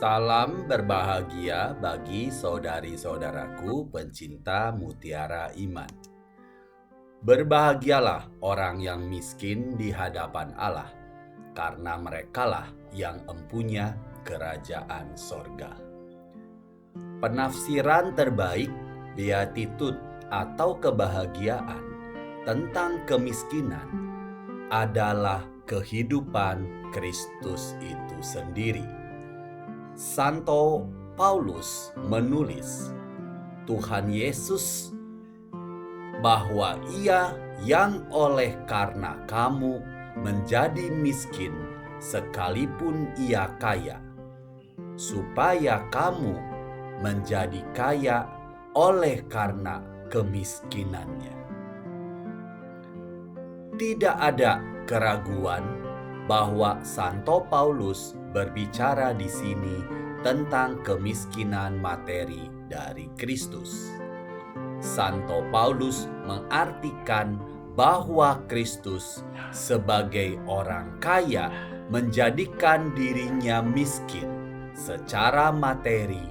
Salam berbahagia bagi saudari-saudaraku pencinta mutiara iman. Berbahagialah orang yang miskin di hadapan Allah, karena merekalah yang empunya kerajaan sorga. Penafsiran terbaik beatitude atau kebahagiaan tentang kemiskinan adalah kehidupan Kristus itu sendiri. Santo Paulus menulis, Tuhan Yesus bahwa Ia yang oleh karena kamu menjadi miskin sekalipun Ia kaya, supaya kamu menjadi kaya oleh karena kemiskinannya. Tidak ada keraguan bahwa Santo Paulus berbicara di sini tentang kemiskinan materi dari Kristus. Santo Paulus mengartikan bahwa Kristus sebagai orang kaya menjadikan dirinya miskin secara materi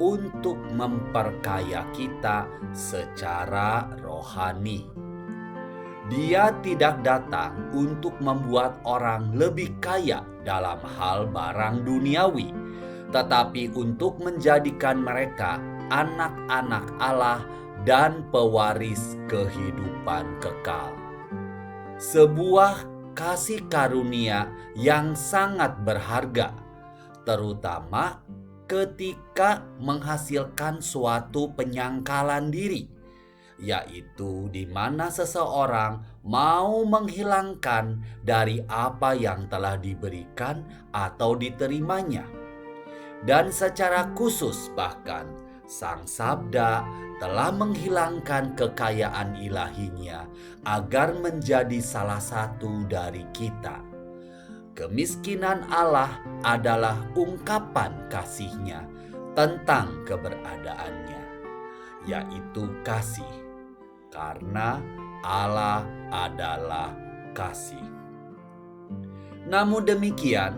untuk memperkaya kita secara rohani. Dia tidak datang untuk membuat orang lebih kaya dalam hal barang duniawi, tetapi untuk menjadikan mereka anak-anak Allah dan pewaris kehidupan kekal. Sebuah kasih karunia yang sangat berharga, terutama ketika menghasilkan suatu penyangkalan diri, yaitu di mana seseorang mau menghilangkan dari apa yang telah diberikan atau diterimanya. Dan secara khusus bahkan Sang Sabda telah menghilangkan kekayaan ilahinya agar menjadi salah satu dari kita. Kemiskinan Allah adalah ungkapan kasih-Nya tentang keberadaannya, yaitu kasih. Karena Allah adalah kasih. Namun demikian,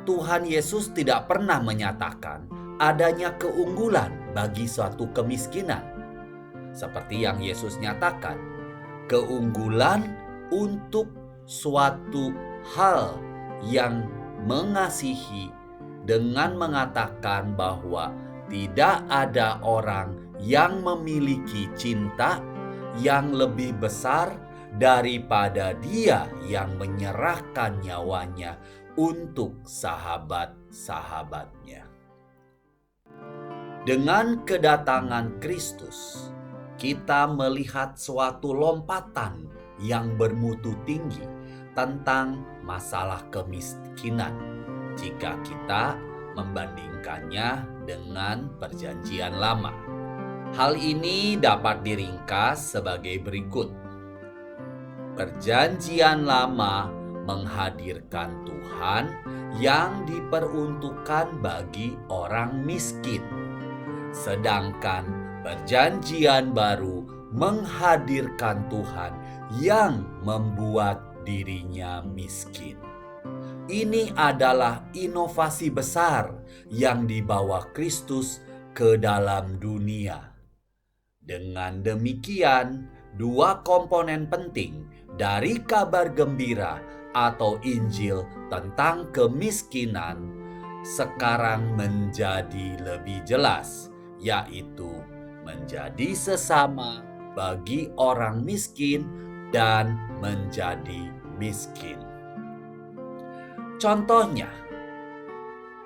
Tuhan Yesus tidak pernah menyatakan adanya keunggulan bagi suatu kemiskinan. Seperti yang Yesus nyatakan, keunggulan untuk suatu hal yang mengasihi dengan mengatakan bahwa tidak ada orang yang memiliki cinta yang lebih besar daripada Dia yang menyerahkan nyawanya untuk sahabat-sahabatnya. Dengan kedatangan Kristus, kita melihat suatu lompatan yang bermutu tinggi tentang masalah kemiskinan jika kita membandingkannya dengan Perjanjian Lama. Hal ini dapat diringkas sebagai berikut. Perjanjian Lama menghadirkan Tuhan yang diperuntukkan bagi orang miskin, sedangkan Perjanjian Baru menghadirkan Tuhan yang membuat dirinya miskin. Ini adalah inovasi besar yang dibawa Kristus ke dalam dunia. Dengan demikian, dua komponen penting dari kabar gembira atau Injil tentang kemiskinan sekarang menjadi lebih jelas, yaitu menjadi sesama bagi orang miskin dan menjadi miskin. Contohnya,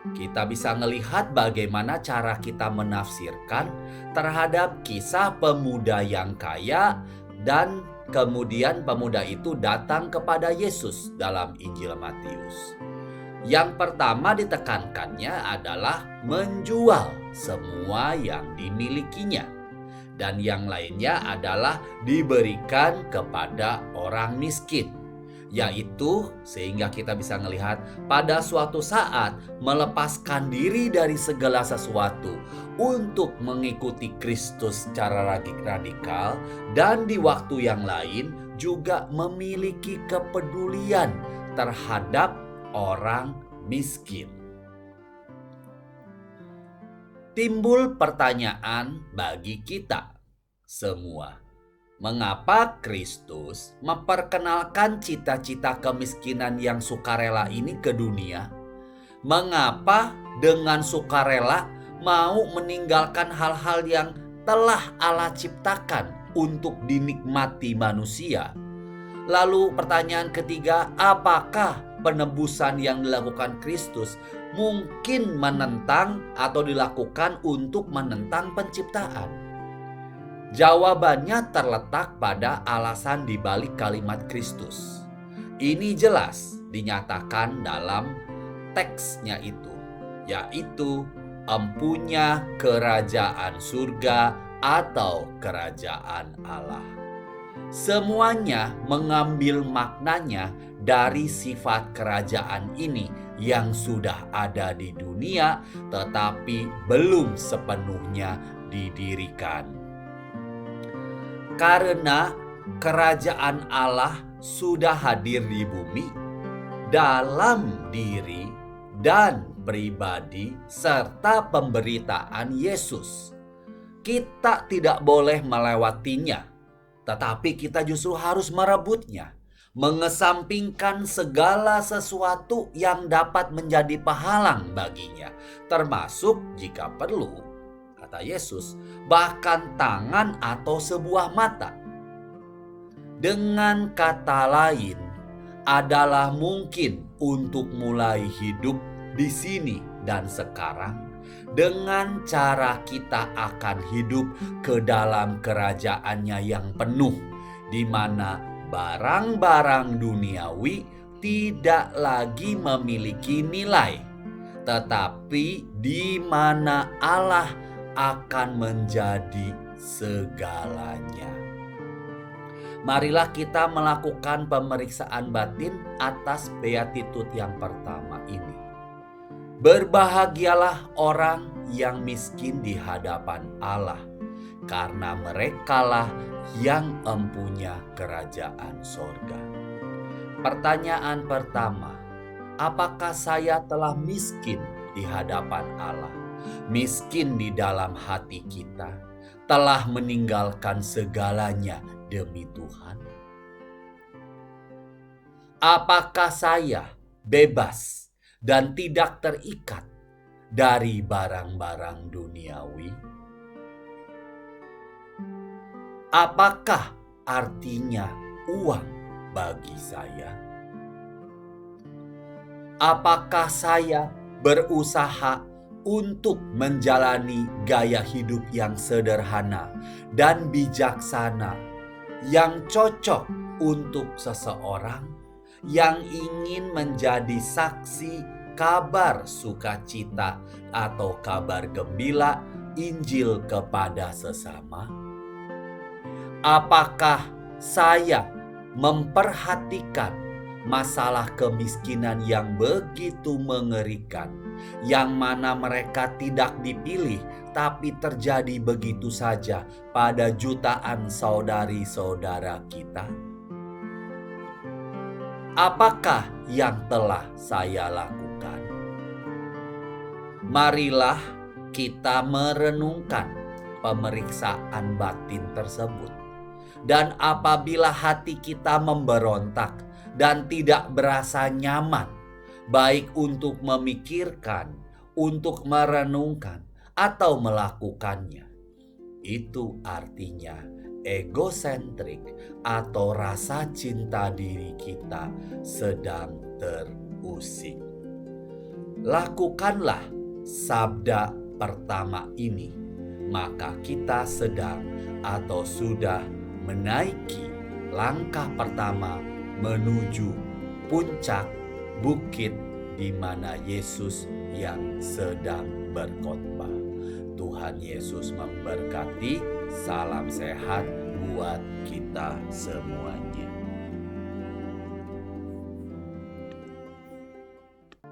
kita bisa melihat bagaimana cara kita menafsirkan terhadap kisah pemuda yang kaya dan kemudian pemuda itu datang kepada Yesus dalam Injil Matius. Yang pertama ditekankannya adalah menjual semua yang dimilikinya, dan yang lainnya adalah diberikan kepada orang miskin. Yaitu sehingga kita bisa melihat pada suatu saat melepaskan diri dari segala sesuatu untuk mengikuti Kristus secara radikal, dan di waktu yang lain juga memiliki kepedulian terhadap orang miskin. Timbul pertanyaan bagi kita semua. Mengapa Kristus memperkenalkan cita-cita kemiskinan yang sukarela ini ke dunia? Mengapa dengan sukarela mau meninggalkan hal-hal yang telah Allah ciptakan untuk dinikmati manusia? Lalu pertanyaan ketiga, apakah penebusan yang dilakukan Kristus mungkin menentang atau dilakukan untuk menentang penciptaan? Jawabannya terletak pada alasan di balik kalimat Kristus. Ini jelas dinyatakan dalam teksnya itu, yaitu empunya kerajaan surga atau kerajaan Allah. Semuanya mengambil maknanya dari sifat kerajaan ini yang sudah ada di dunia tetapi belum sepenuhnya didirikan. Karena kerajaan Allah sudah hadir di bumi dalam diri dan pribadi serta pemberitaan Yesus. Kita tidak boleh melewatinya, tetapi kita justru harus merebutnya, mengesampingkan segala sesuatu yang dapat menjadi penghalang baginya, termasuk jika perlu, kata Yesus, bahkan tangan atau sebuah mata. Dengan kata lain, adalah mungkin untuk mulai hidup di sini dan sekarang dengan cara kita akan hidup ke dalam kerajaannya yang penuh, di mana barang-barang duniawi tidak lagi memiliki nilai, tetapi di mana Allah akan menjadi segalanya. Marilah kita melakukan pemeriksaan batin atas beatitude yang pertama ini. Berbahagialah orang yang miskin di hadapan Allah, karena merekalah yang empunya kerajaan sorga. Pertanyaan pertama, apakah saya telah miskin di hadapan Allah? Miskin di dalam hati kita, telah meninggalkan segalanya demi Tuhan? Apakah saya bebas dan tidak terikat dari barang-barang duniawi? Apakah artinya uang bagi saya? Apakah saya berusaha untuk menjalani gaya hidup yang sederhana dan bijaksana, yang cocok untuk seseorang yang ingin menjadi saksi kabar sukacita atau kabar gembira Injil kepada sesama? Apakah saya memperhatikan masalah kemiskinan yang begitu mengerikan, yang mana mereka tidak dipilih tapi terjadi begitu saja pada jutaan saudari-saudara kita? Apakah yang telah saya lakukan? Marilah kita merenungkan pemeriksaan batin tersebut. Dan apabila hati kita memberontak dan tidak berasa nyaman, baik untuk memikirkan, untuk merenungkan, atau melakukannya, itu artinya egosentrik atau rasa cinta diri kita sedang terusik. Lakukanlah sabda pertama ini, maka kita sedang atau sudah menaiki langkah pertama menuju puncak bukit di mana Yesus yang sedang berkhotbah. Tuhan Yesus memberkati. Salam sehat buat kita semuanya.